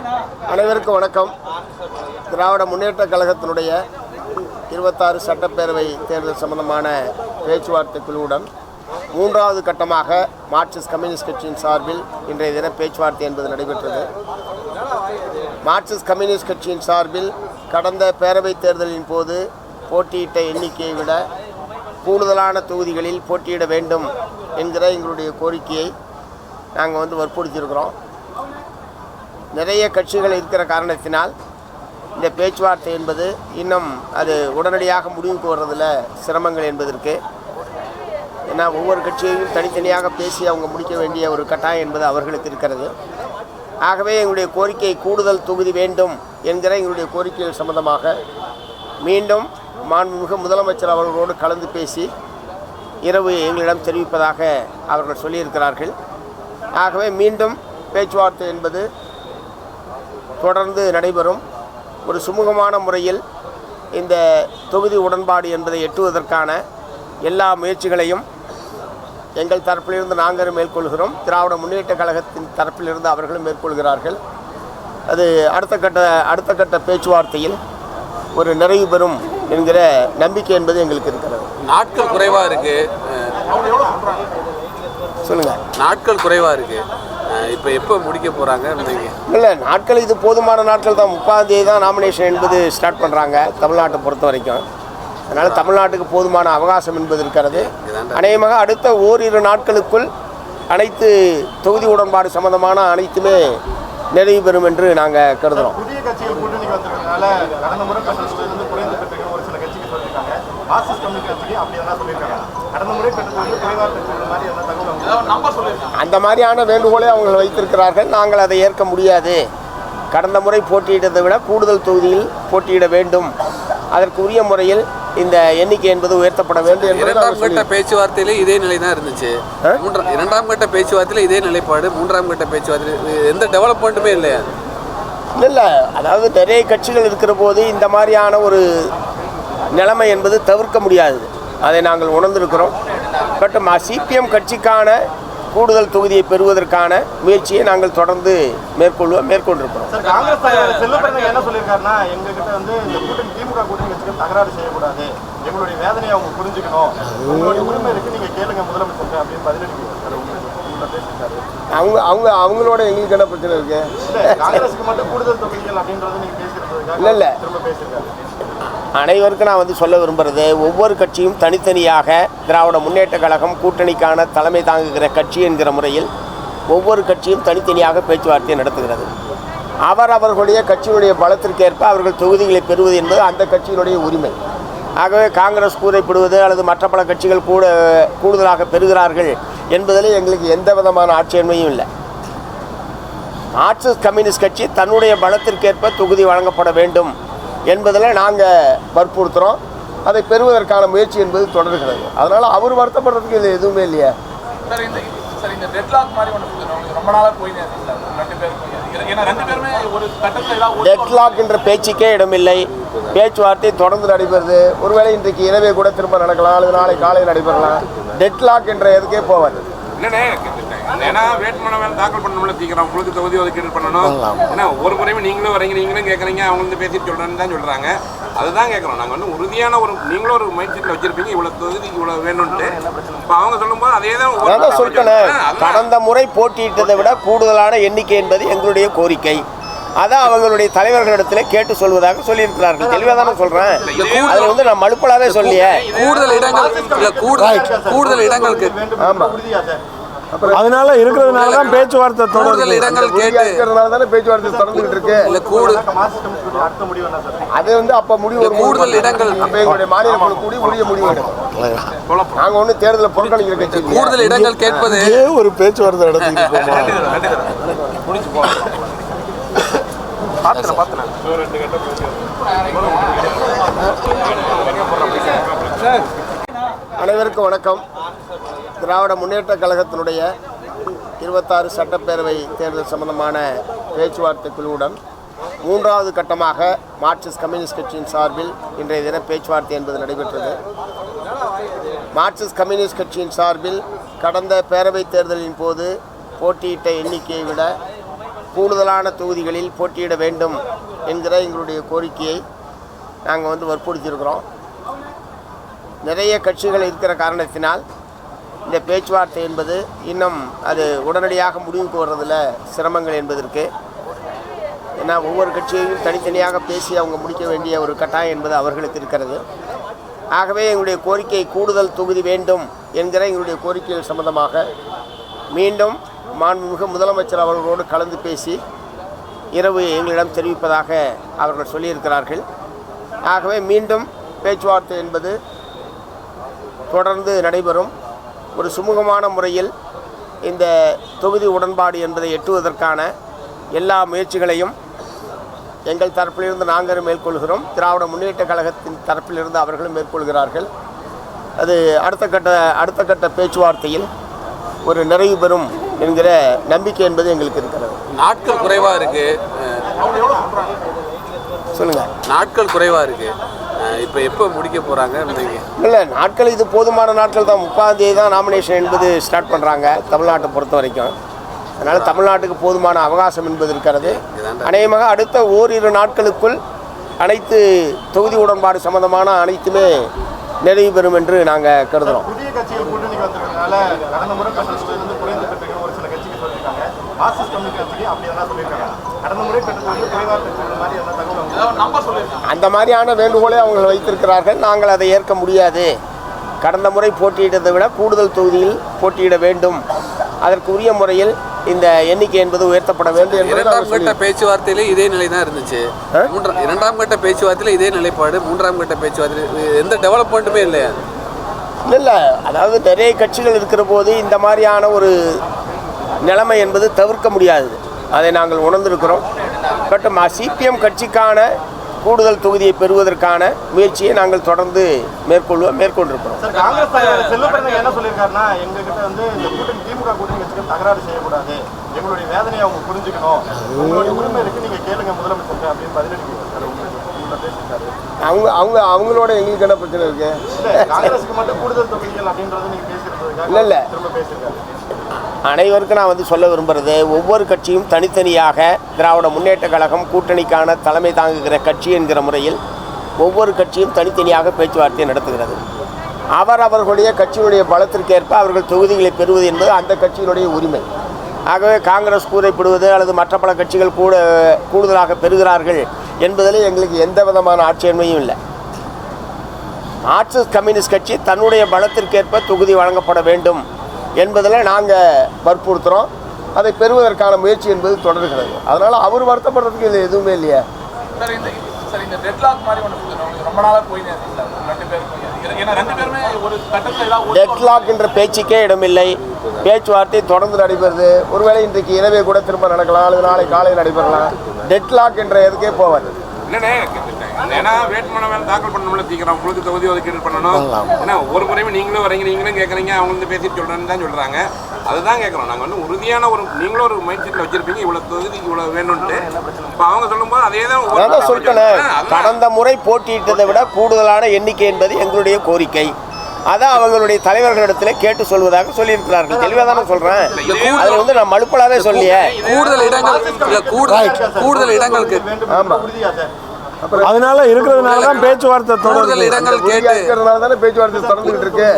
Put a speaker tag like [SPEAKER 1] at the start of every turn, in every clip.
[SPEAKER 1] அனைவருக்கும் வணக்கம். திராவிட முன்னேற்ற கழகத்தினுடைய 26 சட்டப்பேரவை தேர்தல் சம்பந்தமான பேச்சுவார்த்தை குழுவுடன் மூன்றாவது கட்டமாக மார்க்சிஸ்ட் கம்யூனிஸ்ட் கட்சியின் சார்பில் இன்றைய தின பேச்சுவார்த்தை என்பது நடைபெற்றது. மார்க்சிஸ்ட் கம்யூனிஸ்ட் கட்சியின் சார்பில் கடந்த பேரவைத் தேர்தலின் போது போட்டியிட்ட எண்ணிக்கையை விட கூடுதலான தொகுதிகளில் போட்டியிட வேண்டும் என்கிற எங்களுடைய கோரிக்கையை நாங்கள் வற்புறுத்தியிருக்கிறோம். நிறைய கட்சிகள் இருக்கிற காரணத்தினால் இந்த பேச்சுவார்த்தை என்பது இன்னும் அது உடனடியாக முடிவுக்கு வர்றதில் சிரமங்கள் என்பதற்கு, ஏன்னா ஒவ்வொரு கட்சியையும் தனித்தனியாக பேசி அவங்க முடிக்க வேண்டிய ஒரு கட்டாயம் என்பது அவர்களுக்கு இருக்கிறது. ஆகவே எங்களுடைய கோரிக்கை கூடுதல் தொகுதி வேண்டும் என்கிற எங்களுடைய கோரிக்கைகள் சம்பந்தமாக மீண்டும் மாண்புமிகு முதலமைச்சர் அவர்களோடு கலந்து பேசி இரவு எங்களிடம் தெரிவிப்பதாக அவர்கள் சொல்லியிருக்கிறார்கள். ஆகவே மீண்டும் பேச்சுவார்த்தை என்பது தொடர்ந்து நடைபெறும். ஒரு சுமூகமான முறையில் இந்த தொகுதி உடன்பாடு என்பதை எட்டுவதற்கான எல்லா முயற்சிகளையும் எங்கள் தரப்பிலிருந்து நாங்கள் மேற்கொள்கிறோம். திராவிட முன்னேற்ற கழகத்தின் தரப்பிலிருந்து அவர்களும் மேற்கொள்கிறார்கள். அது அடுத்த கட்ட பேச்சுவார்த்தையில் ஒரு நிறைவு பெறும் என்கிற நம்பிக்கை என்பது எங்களுக்கு இருக்கிறது.
[SPEAKER 2] நாட்கள் குறைவாக இருக்குது,
[SPEAKER 1] சொல்லுங்கள்.
[SPEAKER 2] நாட்கள் குறைவாக இருக்குது, இப்போ எப்போ முடிக்க போகிறாங்க?
[SPEAKER 1] இல்லை, நாட்கள் இது போதுமான நாட்கள் தான். 30ஆம் தேதி தான் நாமினேஷன் என்பது ஸ்டார்ட் பண்ணுறாங்க தமிழ்நாட்டை பொறுத்த வரைக்கும். அதனால் தமிழ்நாட்டுக்கு போதுமான அவகாசம் என்பது இருக்கிறது. அநேகமாக அடுத்த ஓரிரு நாட்களுக்குள் அனைத்து தொகுதி உடன்பாடு சம்பந்தமான அனைத்துமே நிறைவு பெறும் என்று நாங்கள் கருதுகிறோம்.
[SPEAKER 3] புதிய கட்சிகள் கூட்டணிக்கு வந்திருக்கிறதுனால கடந்த முறை கட்டணத்திலிருந்து குறைந்த பெற்றீங்க ஒரு சில கட்சிக்கு சொல்லியிருக்காங்க. மார்க்சிஸ்ட் கம்யூனிஸ்ட் கட்சி அப்படி என்ன சொல்லியிருக்காங்க? கடந்த முறை கட்டணத்திலிருந்து குறைவாக பெற்ற மாதிரி என்ன தகவல்
[SPEAKER 1] அந்த மாதிரியான வேண்டுகோளை அவங்க வைத்திருக்கிறார்கள். நாங்கள் அதை ஏற்க முடியாது. கடந்த முறை போட்டியிட்டதை விட கூடுதல் தொகுதியில் போட்டியிட வேண்டும். அதற்கு உரிய முறையில் இந்த எண்ணிக்கை என்பது உயர்த்தப்பட வேண்டும்.
[SPEAKER 2] இரண்டாம் கட்ட பேச்சுவார்த்தையிலே இதே நிலை தான் இருந்துச்சு. இரண்டாம் கட்ட பேச்சுவார்த்தையில இதே நிலைப்பாடு. மூன்றாம் கட்ட பேச்சுவார்த்தையில் எந்த டெவலப்மெண்ட்டுமே இல்லையா?
[SPEAKER 1] இல்லை, அதாவது நிறைய கட்சிகள் இருக்கிற போது இந்த மாதிரியான ஒரு நிலைமை என்பது தவிர்க்க முடியாது. அதை நாங்கள் உணர்ந்திருக்கிறோம். பட் சிபிஎம் கட்சிக்கான கூடுதல் தொகுதியை பெறுவதற்கான முயற்சியை நாங்கள் தொடர்ந்து மேற்கொண்டிருக்கிறோம்.
[SPEAKER 3] காங்கிரஸ் செல்வப்பிரசாத் என்ன சொல்லியிருக்காருன்னா, எங்ககிட்ட இந்த கூட்டணி திமுக கூட்டணி வச்சுக்க தகராறு செய்யக்கூடாது, எங்களுடைய வேதனையை அவங்க புரிஞ்சுக்கணும், உங்களுடைய உரிமை இருக்கு, நீங்க கேளுங்க முதலமைச்சர் அப்படின்னு பதிலடி
[SPEAKER 1] அவங்களோட எங்களுக்கு என்ன பிரச்சனை இருக்கு?
[SPEAKER 3] காங்கிரஸுக்கு மட்டும் கூடுதல் தொகுதிகள் அப்படின்றது நீங்க பேசியிருக்காங்க.
[SPEAKER 1] இல்லை,
[SPEAKER 3] திரும்ப பேசியிருக்காரு.
[SPEAKER 1] அனைவருக்கும் நான் சொல்ல விரும்புகிறது, ஒவ்வொரு கட்சியும் தனித்தனியாக திராவிட முன்னேற்ற கழகம் கூட்டணிக்கான தலைமை தாங்குகிற கட்சி என்கிற முறையில் ஒவ்வொரு கட்சியும் தனித்தனியாக பேச்சுவார்த்தையை நடத்துகிறது. அவர்களுடைய கட்சியினுடைய பலத்திற்கேற்ப அவர்கள் தொகுதிகளை பெறுவது என்பது அந்த கட்சியினுடைய உரிமை. ஆகவே காங்கிரஸ் கூரைப்படுவது அல்லது மற்ற பல கட்சிகள் கூடுதலாக பெறுகிறார்கள் என்பதில் எங்களுக்கு எந்த விதமான ஆட்சேபனையும் இல்லை. மார்க்சிஸ்ட் கம்யூனிஸ்ட் கட்சி தன்னுடைய பலத்திற்கேற்ப தொகுதி வழங்கப்பட வேண்டும் என்பதில் நாங்கள் வற்புறுத்துகிறோம். அதை பெறுவதற்கான முயற்சி என்பது தொடர்கிறது. அதனால் அவர் வருத்தப்படுறதுக்கு இது எதுவுமே இல்லையா? டெட்லாக் என்ற பேச்சுக்கே இடமில்லை. பேச்சுவார்த்தை தொடர்ந்து நடைபெறுது. ஒருவேளை இன்றைக்கு இரவே கூட திரும்ப நடக்கலாம், அல்லது நாளை காலையில் நடைபெறலாம். டெட்லாக் என்ற எதுக்கே போவாது.
[SPEAKER 4] ஏன்னா வேட்புமனு வேலை தாக்கல் பண்ணணும்ல, சீக்கிரம் உங்களுக்கு தொகுதி ஒதுக்கீடு பண்ணணும். ஏன்னா ஒவ்வொரு முறையும் நீங்களும் வரீங்க, நீங்களும் கேட்குறீங்க, அவங்க வந்து பேசிட்டு சொல்கிறேன்னு தான் சொல்கிறாங்க. அதுதான் கேட்குறோம். நாங்கள் உறுதியான நீங்களும் ஒரு மைண்ட் செட்டில் வச்சுருப்பீங்க, இவ்வளோ தொகுதி இவ்வளோ வேணும்ட்டு. இப்போ அவங்க சொல்லும்போது அதே தான்
[SPEAKER 1] சொல்லிட்டேன். கடந்த முறை போட்டியிட்டதை விட கூடுதலான எண்ணிக்கை என்பது எங்களுடைய கோரிக்கை. அதான் அவங்களுடைய தலைவர்களிடத்தில் கேட்டு சொல்வதாக சொல்லியிருக்கிறார்கள். தெளிவாக தானே சொல்கிறேன். அதில் நான் மலுப்பலாவே சொல்லியே
[SPEAKER 2] கூடுதல் இடங்களுக்கு
[SPEAKER 1] ஆமாம்,
[SPEAKER 5] அதனால இருக்கிறதுனால தான் பேச்சுவார்த்தை தொடர்ந்து
[SPEAKER 2] இடங்கள் கேட்கறதுனால
[SPEAKER 1] தானே பேச்சுவார்த்தை தொடர்ந்துட்டு இருக்கு. அது அப்ப முடிவு
[SPEAKER 2] கூடுதல் இடங்கள்
[SPEAKER 1] அப்ப எங்களுடைய மாநில குழு கூடி முடிவு எடுக்கும். நாங்க ஒண்ணு தேர்தலை புறக்கணிக்கிற கட்சி.
[SPEAKER 2] கூடுதல் இடங்கள் கேட்பது
[SPEAKER 5] ஒரு பேச்சுவார்த்தை நடத்திட்டு
[SPEAKER 1] அனைவருக்கும் வணக்கம். திராவிட முன்னேற்ற கழகத்தினுடைய 26 சட்டப்பேரவை தேர்தல் சம்பந்தமான பேச்சுவார்த்தை குழுவுடன் மூன்றாவது கட்டமாக மார்க்சிஸ்ட் கம்யூனிஸ்ட் கட்சியின் சார்பில் இன்றைய தின பேச்சுவார்த்தை என்பது நடைபெற்றது. மார்க்சிஸ்ட் கம்யூனிஸ்ட் கட்சியின் சார்பில் கடந்த பேரவைத் தேர்தலின் போது போட்டியிட்ட எண்ணிக்கையை விட கூடுதலான தொகுதிகளில் போட்டியிட வேண்டும் என்கிற எங்களுடைய கோரிக்கையை நாங்கள் வற்புறுத்தியிருக்கிறோம். நிறைய கட்சிகள் இருக்கிற காரணத்தினால் இந்த பேச்சுவார்த்தை என்பது இன்னும் அது உடனடியாக முடிவுக்கு வர்றதில் சிரமங்கள் என்பதற்கு, ஏன்னா ஒவ்வொரு கட்சியையும் தனித்தனியாக பேசி அவங்க முடிக்க வேண்டிய ஒரு கட்டாயம் என்பது அவர்களுக்கு இருக்கிறது. ஆகவே எங்களுடைய கோரிக்கை கூடுதல் தொகுதி வேண்டும் என்கிற எங்களுடைய கோரிக்கைகள் சம்பந்தமாக மீண்டும் மாண்புமிகு முதலமைச்சர் அவர்களோடு கலந்து பேசி இரவு எங்களிடம் தெரிவிப்பதாக அவர்கள் சொல்லியிருக்கிறார்கள். ஆகவே மீண்டும் பேச்சுவார்த்தை என்பது தொடர்ந்து நடைபெறும். ஒரு சுமூகமான முறையில் இந்த தொகுதி உடன்பாடு என்பதை எட்டுவதற்கான எல்லா முயற்சிகளையும் எங்கள் தரப்பிலிருந்து நாங்கள் மேற்கொள்கிறோம். திராவிட முன்னேற்ற கழகத்தின் தரப்பிலிருந்து அவர்களும் மேற்கொள்கிறார்கள். அது அடுத்த கட்ட பேச்சுவார்த்தையில் ஒரு நிறைவு பெறும் என்கிற நம்பிக்கை என்பது எங்களுக்கு இருக்கிறது.
[SPEAKER 2] நாட்கள் குறைவாக இருக்குது,
[SPEAKER 1] சொல்லுங்கள்.
[SPEAKER 2] நாட்கள் குறைவாக இருக்குது, இப்போ எப்போ முடிக்க போகிறாங்க?
[SPEAKER 1] இல்லை, நாட்கள் இது போதுமான நாட்கள் தான். 30ஆம் தேதி தான் நாமினேஷன் என்பது ஸ்டார்ட் பண்ணுறாங்க தமிழ்நாட்டை பொறுத்த வரைக்கும். அதனால் தமிழ்நாட்டுக்கு போதுமான அவகாசம் என்பது இருக்கிறது. அநேகமாக அடுத்த ஓரிரு நாட்களுக்குள் அனைத்து தொகுதி உடன்பாடு சம்பந்தமான அனைத்துமே நிறைவு பெறும் என்று நாங்கள் கருதுகிறோம்.
[SPEAKER 3] புதிய கட்சிகள் கூட்டணிக்கு வந்திருக்கிறதுனால கடந்த முறை பெற்றதிலிருந்து குறைந்த பெற்றீங்க ஒரு சில கட்சிக்கு சொல்லியிருக்காங்க. மார்க்சிஸ்ட் கம்யூனிஸ்ட் கட்சிக்கு அப்படி என்ன சொல்லியிருக்காங்க? கடந்த முறை பெற்றதிலிருந்து குறைவாக பெற்ற மாதிரி என்ன தகவல் நம்ப சொல்லியிருக்காங்க?
[SPEAKER 1] அந்த மாதிரியான வேண்டுகோளை அவங்க வைத்திருக்கிறார்கள். நாங்கள் அதை ஏற்க முடியாது. கடந்த முறை போட்டியிட்டதை விட கூடுதல் தொகுதியில் போட்டியிட வேண்டும், அதற்கு உரிய முறையில் இந்த எண்ணிக்கை என்பது உயர்த்தப்பட வேண்டும் என்று
[SPEAKER 2] இரண்டாம் கட்ட பேச்சுவார்த்தையிலே இதே நிலை தான் இருந்துச்சு. இரண்டாம் கட்ட பேச்சுவார்த்தையில் இதே நிலைப்பாடு, மூன்றாம் கட்ட பேச்சுவார்த்தையில் எந்த டெவலப்மெண்ட்டுமே இல்லையா?
[SPEAKER 1] இல்லை, அதாவது நிறைய கட்சிகள் இருக்கிற போது இந்த மாதிரியான ஒரு நிலைமை என்பது தவிர்க்க முடியாது. அதை நாங்கள் உணர்ந்திருக்கிறோம். பட் சிபிஎம் கட்சிக்கான கூடுதல் தொகுதியை பெறுவதற்கான முயற்சியை நாங்கள் தொடர்ந்து மேற்கொண்டிருக்கிறோம்.
[SPEAKER 3] சார், காங்கிரஸ் செல்வப்பிரசன் என்ன சொல்லியிருக்காருன்னா, எங்ககிட்ட இந்த கூட்டணி திமுக கூட்டணி வச்சுக்க தகராறு செய்யக்கூடாது, எங்களுடைய வேதனையை அவங்க புரிஞ்சுக்கணும், உங்களுடைய உரிமை இருக்கு, நீங்க கேளுங்க முதலமைச்சர் அப்படின்னு பதிலடி பேசியிருக்காரு.
[SPEAKER 1] அவங்களோட எங்களுக்கு என்ன பிரச்சனை இருக்கு?
[SPEAKER 3] காங்கிரஸுக்கு மட்டும் கூடுதல் தொகுதிகள் அப்படின்றது நீங்க பேசியிருக்காங்க.
[SPEAKER 1] இல்லை,
[SPEAKER 3] திரும்ப பேசியிருக்காரு.
[SPEAKER 1] அனைவருக்கும் நான் சொல்ல விரும்புகிறது, ஒவ்வொரு கட்சியும் தனித்தனியாக திராவிட முன்னேற்ற கழகம் கூட்டணிக்கான தலைமை தாங்குகிற கட்சி என்கிற முறையில் ஒவ்வொரு கட்சியும் தனித்தனியாக பேச்சுவார்த்தை நடத்துகிறது. அவர்களுடைய கட்சியினுடைய பலத்திற்கேற்ப அவர்கள் தொகுதிகளை பெறுவது என்பது அந்த கட்சியினுடைய உரிமை. ஆகவே காங்கிரஸ் கூரைப்படுவது அல்லது மற்ற பல கட்சிகள் கூடுதலாக பெறுகிறார்கள் என்பதில் எங்களுக்கு எந்த விதமான ஆட்சேபனையும் இல்லை. மார்க்சிஸ்ட் கம்யூனிஸ்ட் கட்சி தன்னுடைய பலத்திற்கேற்ப தொகுதி வழங்கப்பட வேண்டும் என்பதில் நாங்கள் வற்புறுத்துகிறோம். அதை பெறுவதற்கான முயற்சி என்பது தொடர்கிறது. அதனால் அவர் வருத்தப்படுறதுக்கு இது எதுவுமே இல்லையா? டெட்லாக் என்ற பேச்சுக்கே இடமில்லை. பேச்சுவார்த்தை தொடர்ந்து நடைபெறுது. ஒருவேளை இன்றைக்கு இரவே கூட திரும்ப நடக்கலாம், அல்லது நாளை காலை நடைபெறலாம். டெட்லாக் என்ற எதுக்கே போவாது.
[SPEAKER 4] ஏன்னா வேட்புமனு வேலை தாக்கல் பண்ணணும்ல சீக்கிரம், உங்களுக்கு தொகுதி ஒதுக்கீடு பண்ணணும். ஏன்னா ஒவ்வொரு முறையும் நீங்களும் வரீங்க, நீங்களும் கேட்குறீங்க, அவங்க வந்து பேசிட்டு சொல்கிறேன்னு தான் சொல்கிறாங்க. அதுதான் கேட்குறோம். நாங்கள் உறுதியான நீங்களும் ஒரு மைண்ட் செட்டில் வச்சுருப்பீங்க, இவ்வளோ தொகுதி இவ்வளோ வேணும்ட்டு. இப்போ அவங்க சொல்லும்போது அதே தான்
[SPEAKER 1] சொல்லிட்டேன். கடந்த முறை போட்டியிட்டதை விட கூடுதலான எண்ணிக்கை என்பது எங்களுடைய கோரிக்கை. அதான் அவங்களுடைய தலைவர்களிடத்தில் கேட்டு சொல்வதாக சொல்லியிருக்கிறார்கள். தெளிவாக தானே சொல்கிறேன். அதில் நான் மலுப்பலாவே சொல்லியே.
[SPEAKER 2] கூடுதல் இடங்களுக்கு
[SPEAKER 1] ஆமாம்,
[SPEAKER 5] அதனால இருக்கிறதுனால தான் பேச்சுவார்த்தை தொடர்ந்து
[SPEAKER 2] இடங்கள் கேட்கறதுனால
[SPEAKER 1] தானே பேச்சுவார்த்தை தொடர்ந்துகிட்டு இருக்கு.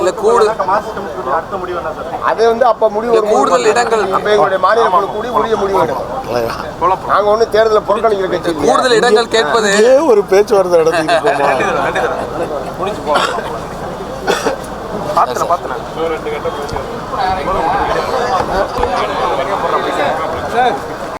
[SPEAKER 1] அது அப்ப முடிவு
[SPEAKER 2] கூடுதல் இடங்கள்
[SPEAKER 1] அப்ப எங்களுடைய மாநில குழு கூடி உரிய முடிவு எடுக்கும். நாங்க ஒண்ணு தேர்தலை புறக்கணிக்கிற கட்சி.
[SPEAKER 2] கூடுதல் இடங்கள் கேட்பது
[SPEAKER 5] ஒரு பேச்சுவார்த்தை நடத்திட்டு
[SPEAKER 3] பார்த்தேன்